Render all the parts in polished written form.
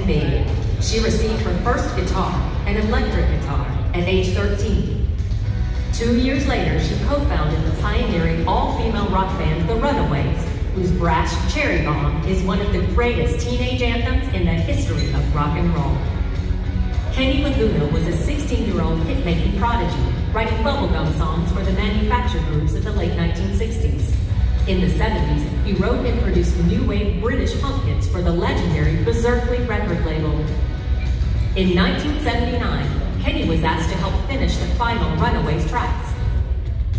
be. She received her first guitar, an electric guitar, at age 13. 2 years later, she co-founded the pioneering all-female rock band, The Runaways, whose brash Cherry Bomb is one of the greatest teenage anthems in the history of rock and roll. Kenny Laguna was a 16-year-old hit-making prodigy, writing bubblegum songs for the manufactured groups of the late 1960s. In the 70s, he wrote and produced new wave British punk hits for the legendary Berserkly record label. In 1979, Kenny was asked to help finish the final Runaways tracks.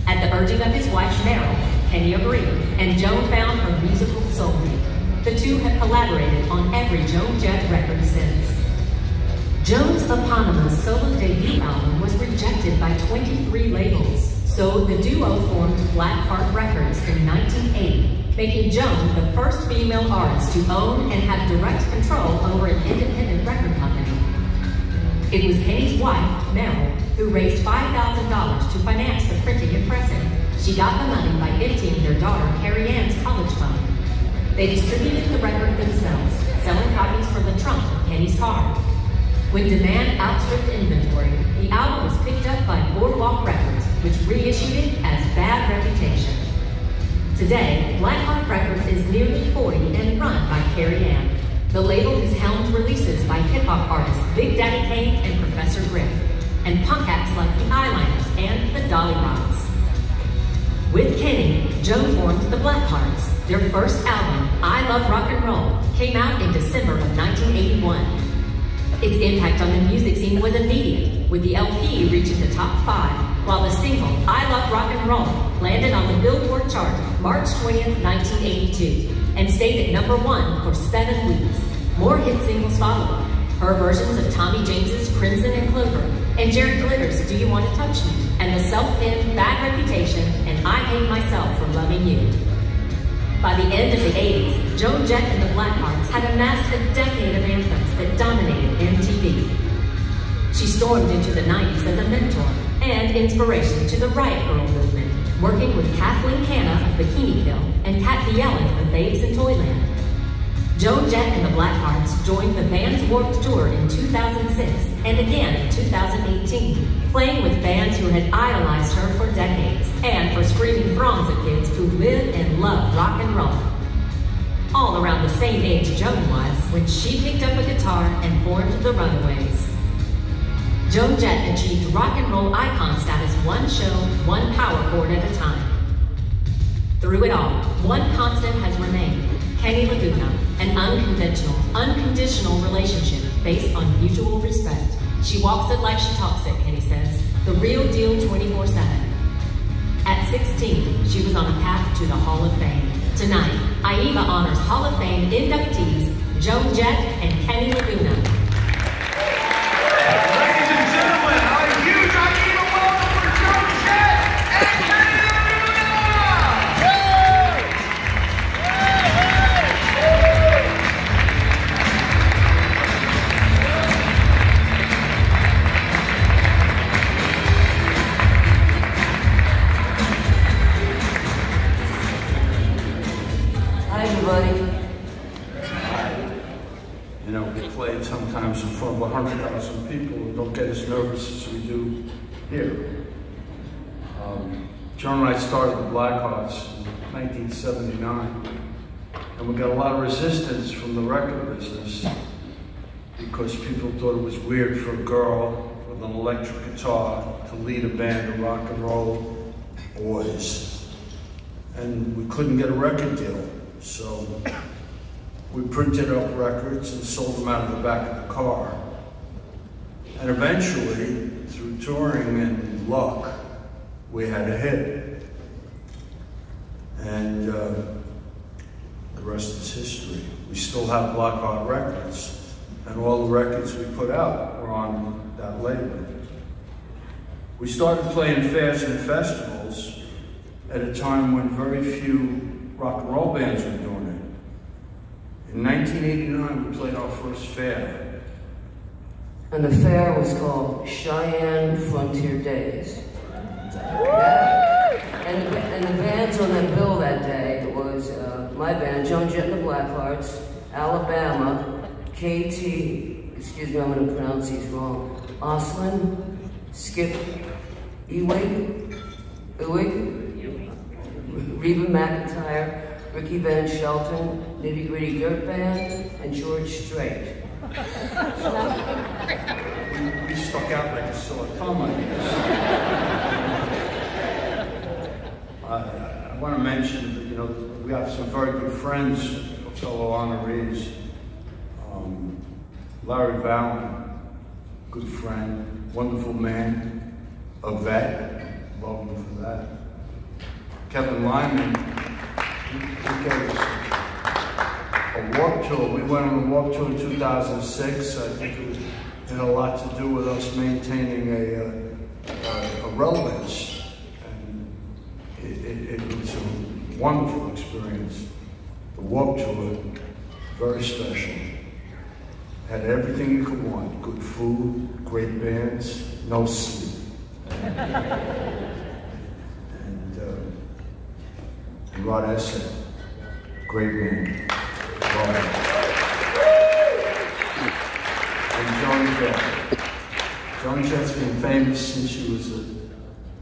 At the urging of his wife, Meryl, Kenny agreed, and Joan found her musical soulmate. The two have collaborated on every Joan Jett record since. Joan's eponymous solo debut album was rejected by 23 labels, so the duo formed Blackheart Records in 1980, making Joan the first female artist to own and have direct control over an independent record company. It was Kenny's wife, Meryl, who raised $5,000 to finance the printing and pressing. She got the money by emptying their daughter Carrie Ann's college fund. They distributed the record themselves, selling copies for the trunk of Kenny's car. When demand outstripped inventory, the album was picked up by Boardwalk Records, which reissued it as Bad Reputation. Today, Blackheart Records is nearly 40 and run by Carrie Ann. The label has helmed releases by hip-hop artists Big Daddy Kane and Professor Griff, and punk acts like the Eyeliners and the Dolly Rots. With Kenny, Joan formed the Blackhearts. Their first album, I Love Rock and Roll, came out in December of 1981. Its impact on the music scene was immediate, with the LP reaching the top 5, while the single, I Love Rock and Roll, landed on the Billboard chart March 20th, 1982, and stayed at #1 for 7 weeks. More hit singles followed, her versions of Tommy James's Crimson and Clover, and Jerry Glitter's Do You Want to Touch Me, and the self-penned Bad Reputation and I Hate Myself for Loving You. By the end of the 80s, Joan Jett and the Blackhearts had amassed a decade of anthems that dominated MTV. She stormed into the 90s as a mentor and inspiration to the Riot Girl movement, working with Kathleen Hanna of Bikini Kill and Pat Yellen of Babes in Toyland. Joan Jett and the Blackhearts joined the band's Warped Tour in 2006 and again in 2018, playing with fans who had idolized her for decades and for screaming throngs of kids who live and love rock and roll. All around the same age Joan was when she picked up a guitar and formed the Runaways. Joan Jett achieved rock and roll icon status one show, one power chord at a time. Through it all, one constant has remained: Kenny Laguna, an unconditional relationship based on mutual respect. She walks it like she talks it, Kenny says, the real deal 24/7. At 16, she was on a path to the Hall of Fame. Tonight, IEBA honors Hall of Fame inductees Joan Jett and Kenny Laguna. Ladies and gentlemen, a huge IEBA welcome for Joan Jett and Kenny Hi, everybody. You know, we played sometimes in front of 100,000 people and don't get as nervous as we do here. Joan and I started the Blackhearts in 1979, and we got a lot of resistance from the record business because people thought it was weird for a girl with an electric guitar to lead a band of rock and roll boys. And we couldn't get a record deal, so we printed up records and sold them out of the back of the car. And eventually, through touring and luck, we had a hit. And the rest is history. We still have Blackheart Records, and all the records we put out were on that label. We started playing fairs and festivals at a time when very few rock and roll bands were doing it. In 1989, we played our first fair. And the fair was called Cheyenne Frontier Days. And the bands on that bill that day was my band, Joan Jett and the Blackhearts, Alabama, KT, excuse me, I'm going to pronounce these wrong, Oslin, Skip Ewig, Reba McIntyre, Ricky Van Shelton, Nitty Gritty Dirt Band, and George Strait. We stuck out like a sore thumb, I guess. I want to mention that, you know, we have some very good friends, fellow honorees. Larry Vallon, good friend, wonderful man, a vet, love him for that. Kevin Lyman, he gave us a walk tour. We went on a walk tour in 2006. I think it had a lot to do with us maintaining a relevance. And it was a wonderful experience. The walk tour, very special. Had everything you could want. Good food, great bands, no sleep. And Rod Essett, great man. And Joan Jett. Joan Jett's been famous since she was a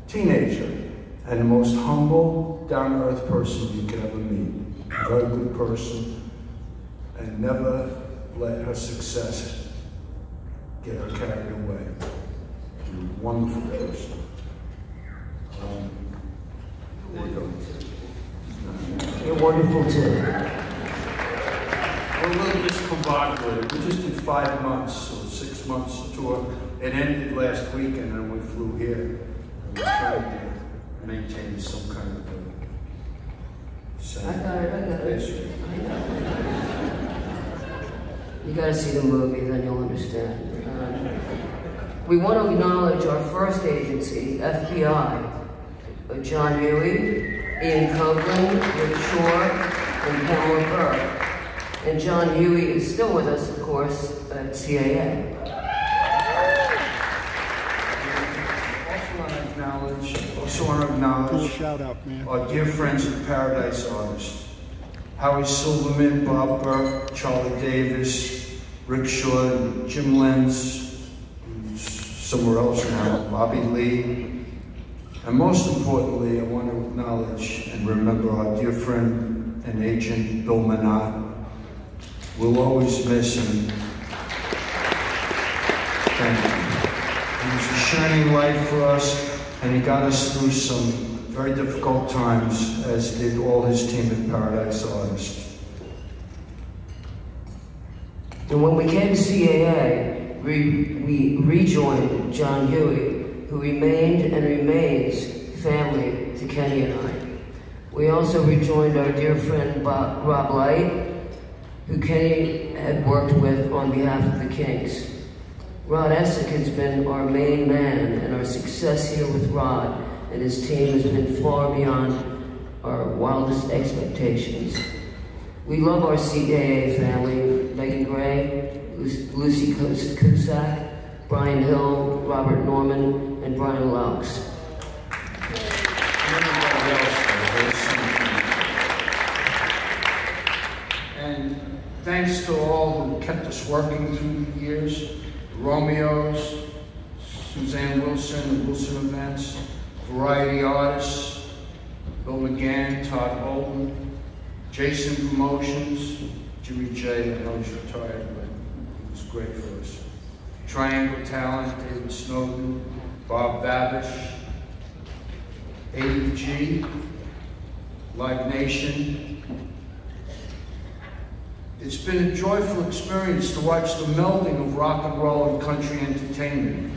teenager, and the most humble, down-to-earth person you could ever meet. A very good person, and never let her success get her carried away. She's a wonderful person. There you go. You're wonderful too. We're a little discombobulated. We just did 5 months or 6 months tour. It ended last weekend and we flew here. And we're trying to maintain some kind of I got it. You gotta see the movie, then you'll understand. We want to acknowledge our first agency, FBI, John Huey, Ian Copeland, Rick Shore, and Pamela Burke. And John Huey is still with us, of course, at CAA. Also want to acknowledge shout out, man. Our dear friends at Paradise Artists. Howie Silverman, Bob Burke, Charlie Davis, Rick Shaw, Jim Lenz, who's somewhere else now, Bobby Lee. And most importantly, I want to acknowledge and remember our dear friend and agent, Bill Manott. We'll always miss him. Thank you. He was a shining light for us, and he got us through some very difficult times, as did all his team at Paradise Artists. And when we came to CAA, we rejoined John Huey, who remained and remains family to Kenny and I. We also rejoined our dear friend Rob Light, who Kenny had worked with on behalf of the Kinks. Rod Essett has been our main man, and our success here with Rod and his team has been far beyond our wildest expectations. We love our CAA family, Megan Gray, Lucy Cusack, Brian Hill, Robert Norman, and Brian Laux. And thanks to all who kept us working through the years, Romeo's, Suzanne Wilson, the Wilson Events, Variety Artists, Bill McGann, Todd Bolton, Jason Promotions, Jimmy J, I know he's retired, but he was great for us. Triangle Talent, David Snowden, Bob Babish, AEG, Live Nation. It's been a joyful experience to watch the melding of rock and roll and country entertainment.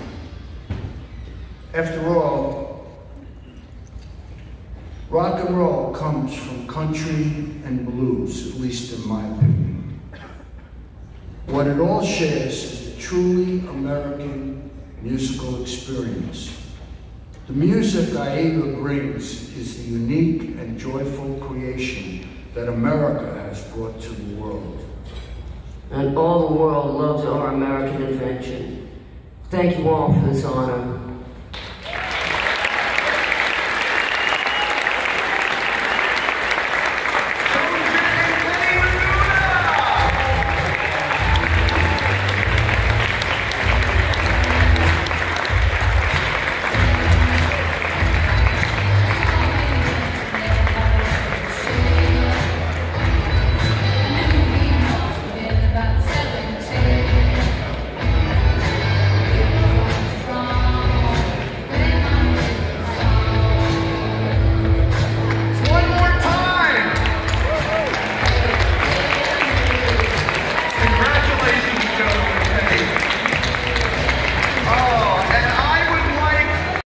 After all, rock and roll comes from country and blues, at least in my opinion. What it all shares is the truly American musical experience. The music IEBA brings is the unique and joyful creation that America has brought to the world. And all the world loves our American invention. Thank you all for this honor.